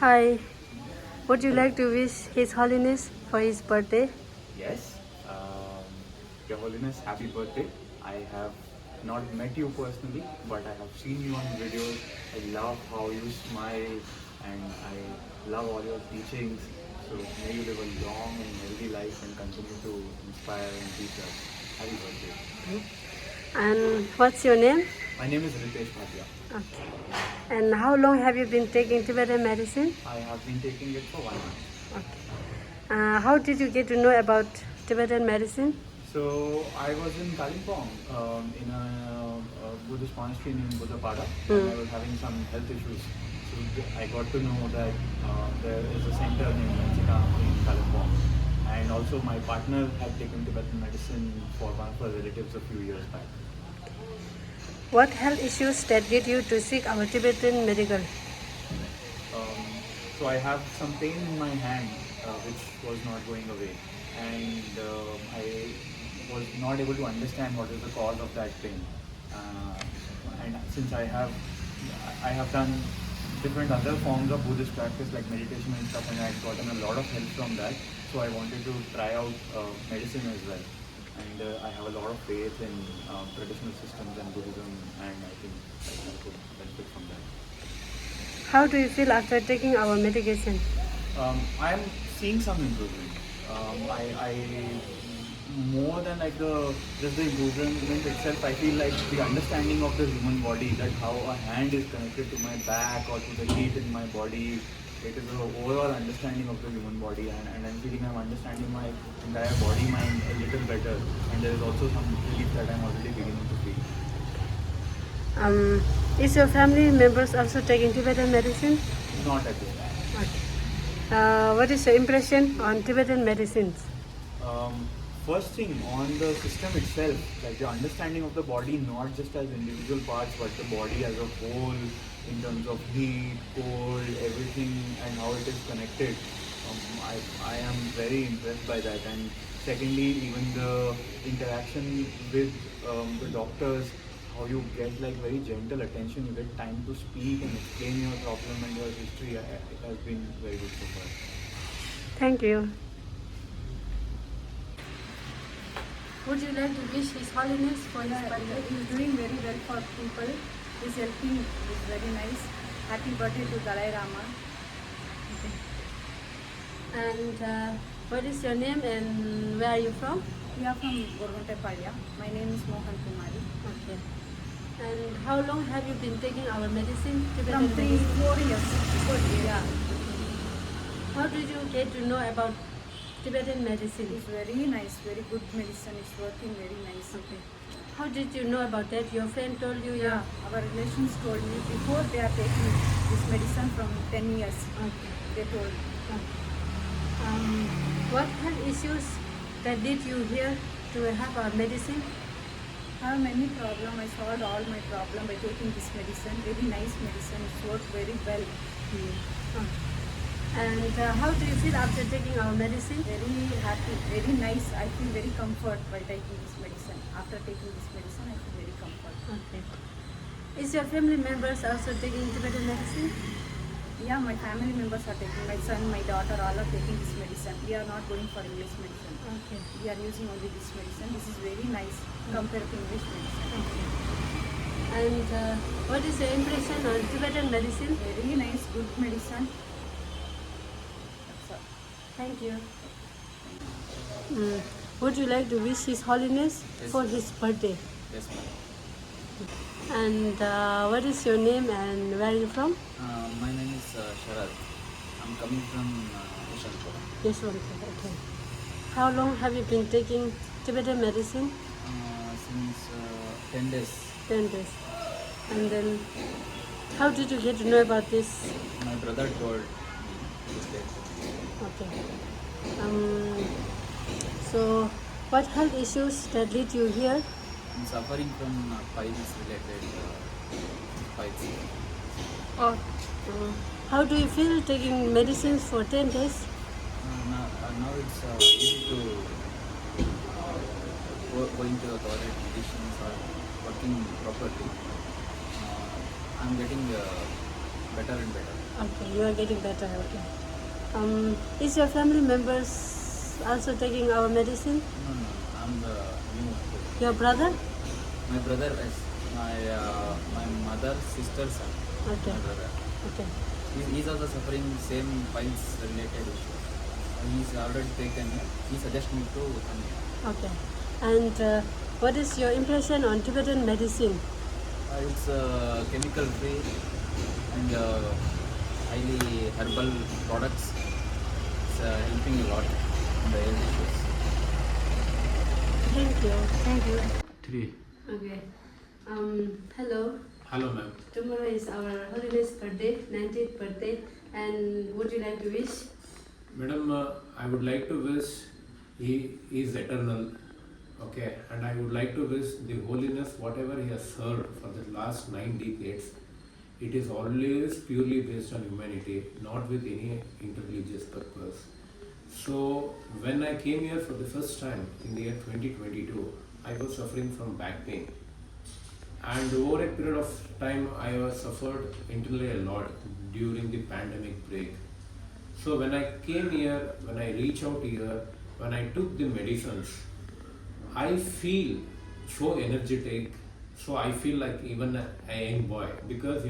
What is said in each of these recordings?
Hi, would you like to wish His Holiness for his birthday? Yes, Your Holiness, happy birthday. I have not met you personally, but I have seen you on videos. I love how you smile and I love all your teachings. So may you live a long and healthy life and continue to inspire and teach us. Happy birthday. And what's your name? My name is Ritesh Bhatia. Okay. And how long have you been taking Tibetan medicine? I have been taking it for 1 month. Okay. How did you get to know about Tibetan medicine? So I was in Kalimpong in a Buddhist monastery in Buddhapada, and I was having some health issues. So I got to know that there is a center named Manchika in Kalimpong, and also my partner had taken Tibetan medicine for one of her relatives a few years back. What health issues that led you to seek our Tibetan medical? So I have some pain in my hand, which was not going away, and I was not able to understand what is the cause of that pain. And since I have done different other forms of Buddhist practice like meditation and stuff, and I had gotten a lot of help from that. So I wanted to try out medicine as well. And I have a lot of faith in traditional systems and Buddhism, and I think I could benefit from that. How do you feel after taking our medication? I'm seeing some improvement. I more than like just the improvement itself, I feel like the understanding of the human body, that how a hand is connected to my back or to the heat in my body. It is an overall understanding of the human body, and I'm feeling I'm understanding my entire body mind a little better, and there is also some relief that I'm already beginning to feel. Is your family members also taking Tibetan medicine? Not at this time. Okay. What is your impression on Tibetan medicines? First thing, on the system itself, like the understanding of the body, not just as individual parts, but the body as a whole, in terms of heat, cold, everything, and how it is connected. I am very impressed by that. And secondly, even the interaction with the doctors, how you get like very gentle attention, you get time to speak and explain your problem and your history. It has been very good so far. Thank you. Would you like to wish His Holiness for his birthday? He's doing very well for people. He's helping. It's very nice. Happy birthday to Dalai Lama. Okay. And what is your name and where are you from? We are from Gorgontepalya. My name is Mohan Kumari. Okay. And how long have you been taking our medicine? From 3-4 years. Yeah. How did you get to know about Tibetan medicine? It's very nice, very good medicine. It's working very nice. Okay. How did you know about that? Your friend told you? Yeah, our relations told me before they are taking this medicine from 10 years. Okay. They told. Okay. What health issues that led you here to have our medicine? I have many problems. I solved all my problems by taking this medicine. Very nice medicine. It's worked very well. And how do you feel after taking our medicine? Very happy, very nice. I feel very comfort by taking this medicine. After taking this medicine, I feel very comfort. Okay. Is your family members also taking Tibetan medicine? Yeah, my family members are taking. My son, my daughter, all are taking this medicine. We are not going for English medicine. Okay. We are using only this medicine. This is very nice compared to English medicine. Okay. And what is your impression on Tibetan medicine? Very nice, good medicine. That's all. Thank you. Would you like to wish His Holiness for his birthday? Yes, ma'am. And what is your name and where are you from? My name is Sharad. I'm coming from Yeshwanthpur. Yes, okay. How long have you been taking Tibetan medicine? Since 10 days. 10 days. And then, how did you get to know about this? My brother told this day. Okay. So, what health issues that lead you here? I'm suffering from piles related piles. Or how do you feel taking medicines for 10 days? Now it's easy to going to the toilet, medicines are working properly. I'm getting better and better. Okay, you are getting better. Okay. Is your family members also taking our medicine? No, no, I'm the new one. Your brother? My brother is my mother's sister's son. Okay. My brother. Okay. He's also suffering same piles related issue. He's already taken here. He suggested me to come here. Okay. And what is your impression on Tibetan medicine? It's chemical free and highly herbal products. It's helping a lot in the health issues. Thank you. Thank you. 3. Okay. Hello. Hello, ma'am. Tomorrow is our Holiness birthday, 19th birthday, and would you like to wish? Madam, I would like to wish He is eternal, okay, and I would like to wish the Holiness whatever He has served for the last 9 decades. It is always purely based on humanity, not with any interreligious purpose. So, when I came here for the first time in the year 2022, I was suffering from back pain. And over a period of time, I was suffered internally a lot during the pandemic break. So when I came here, when I reached out here, when I took the medicines, I feel so energetic. So I feel like even a young boy because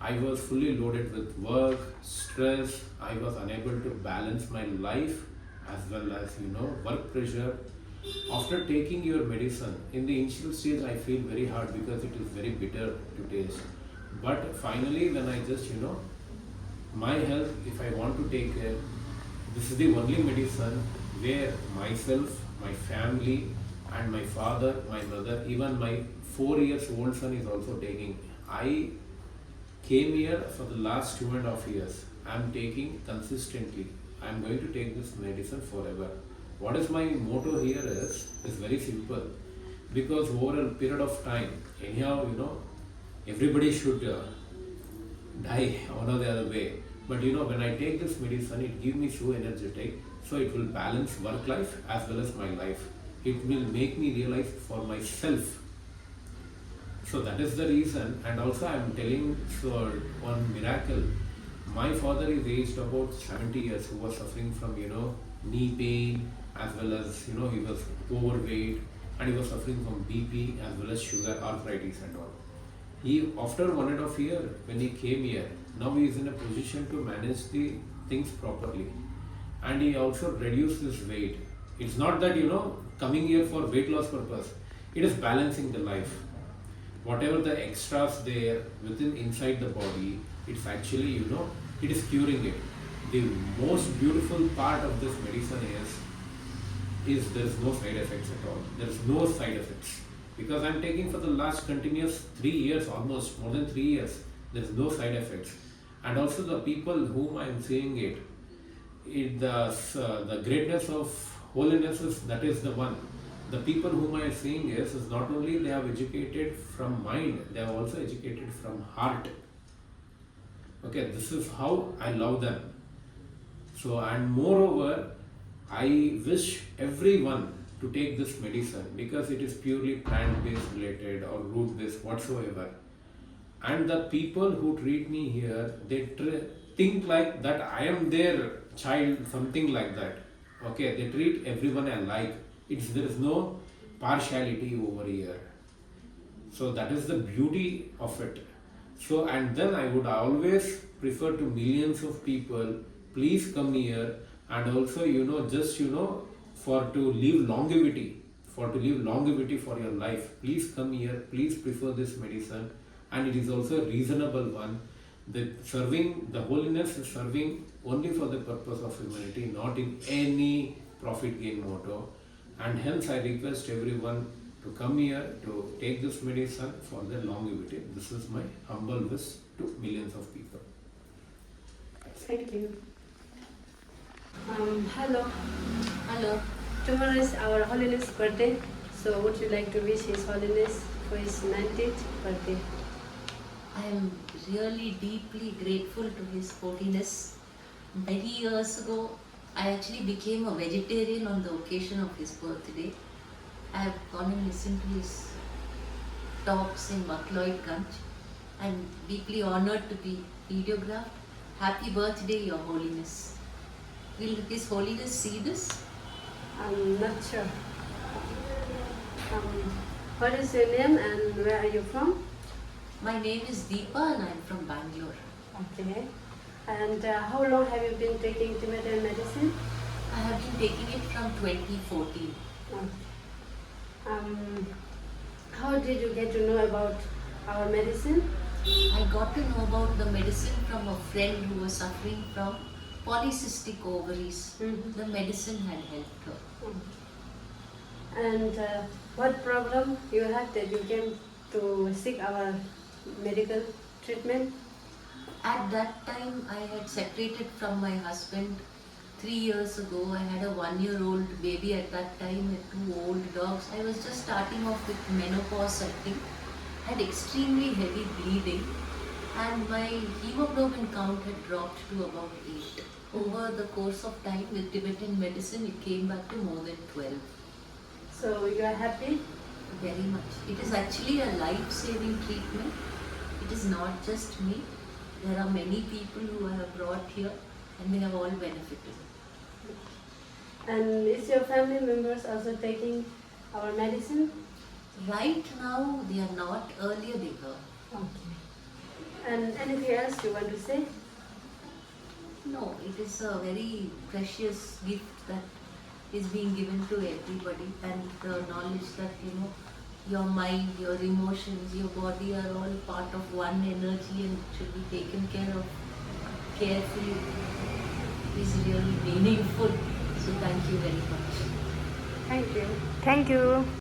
I was fully loaded with work, stress. I was unable to balance my life as well as work pressure. After taking your medicine, in the initial stage, I feel very hard because it is very bitter to taste. But finally, when I just, my health, if I want to take care, this is the only medicine where myself, my family, and my father, my mother, even my 4 years old son is also taking. I came here for the last 2.5 years. I am taking consistently. I am going to take this medicine forever. What is my motto here is very simple because over a period of time, anyhow, everybody should die one or the other way. But when I take this medicine, it gives me so energetic, so it will balance work life as well as my life. It will make me realize for myself. So that is the reason, and also I am telling so one miracle. My father is aged about 70 years, who was suffering from knee pain as well as he was overweight and he was suffering from BP as well as sugar, arthritis and all. He after 1.5 years when he came here, now he is in a position to manage the things properly, and he also reduced his weight. It's not that coming here for weight loss purpose. It is balancing the life. Whatever the extras there within inside the body, it's actually it is curing it. The most beautiful part of this medicine is there is no side effects at all. There is no side effects because I'm taking for the last continuous 3 years, almost more than 3 years. There is no side effects, and also the people whom I'm seeing the greatness of holiness that is the one. The people whom I am seeing is not only they have educated from mind, they have also educated from heart. Okay, this is how I love them. So, and moreover, I wish everyone to take this medicine because it is purely plant-based related or root-based whatsoever. And the people who treat me here, they think like that I am their child, something like that. Okay, they treat everyone alike. There is no partiality over here. So that is the beauty of it. So, and then I would always prefer to millions of people, please come here, and also just for to live longevity for your life, please come here, please prefer this medicine, and it is also a reasonable one. The holiness is serving only for the purpose of humanity, not in any profit gain motto, and hence I request everyone to come here to take this medicine for their longevity. This is my humble wish to millions of people. Thank you. Hello. Hello. Tomorrow is our Holiness birthday, so would you like to wish His Holiness for his 19th birthday? I am really deeply grateful to His Holiness. Many years ago, I actually became a vegetarian on the occasion of his birthday. I have gone and listened to his talks in Buckloyd Ganj. I am deeply honored to be videographed, Happy birthday, Your Holiness. Will His Holiness see this? I'm not sure. What is your name and where are you from? My name is Deepa and I'm from Bangalore. Okay. And how long have you been taking Tibetan medicine? I have been taking it from 2014. How did you get to know about our medicine? I got to know about the medicine from a friend who was suffering from polycystic ovaries. Mhm. The medicine had helped her. And what problem you had that you came to seek our medical treatment? At that time, I had separated from my husband 3 years ago. I had a 1-year-old baby at that time with 2 old dogs. I was just starting off with menopause, I think. Had extremely heavy bleeding, and my hemoglobin count had dropped to about 8. Over the course of time with Tibetan medicine, it came back to more than 12. So you are happy? Very much. It is actually a life-saving treatment. It is not just me. There are many people who I have brought here and they have all benefited. And is your family members also taking our medicine? Right now they are not, earlier they were. Okay. And anything else you want to say? No, it is a very precious gift that is being given to everybody, and the knowledge that your mind, your emotions, your body are all part of one energy and should be taken care of carefully is really meaningful. So thank you very much. Thank you. Thank you.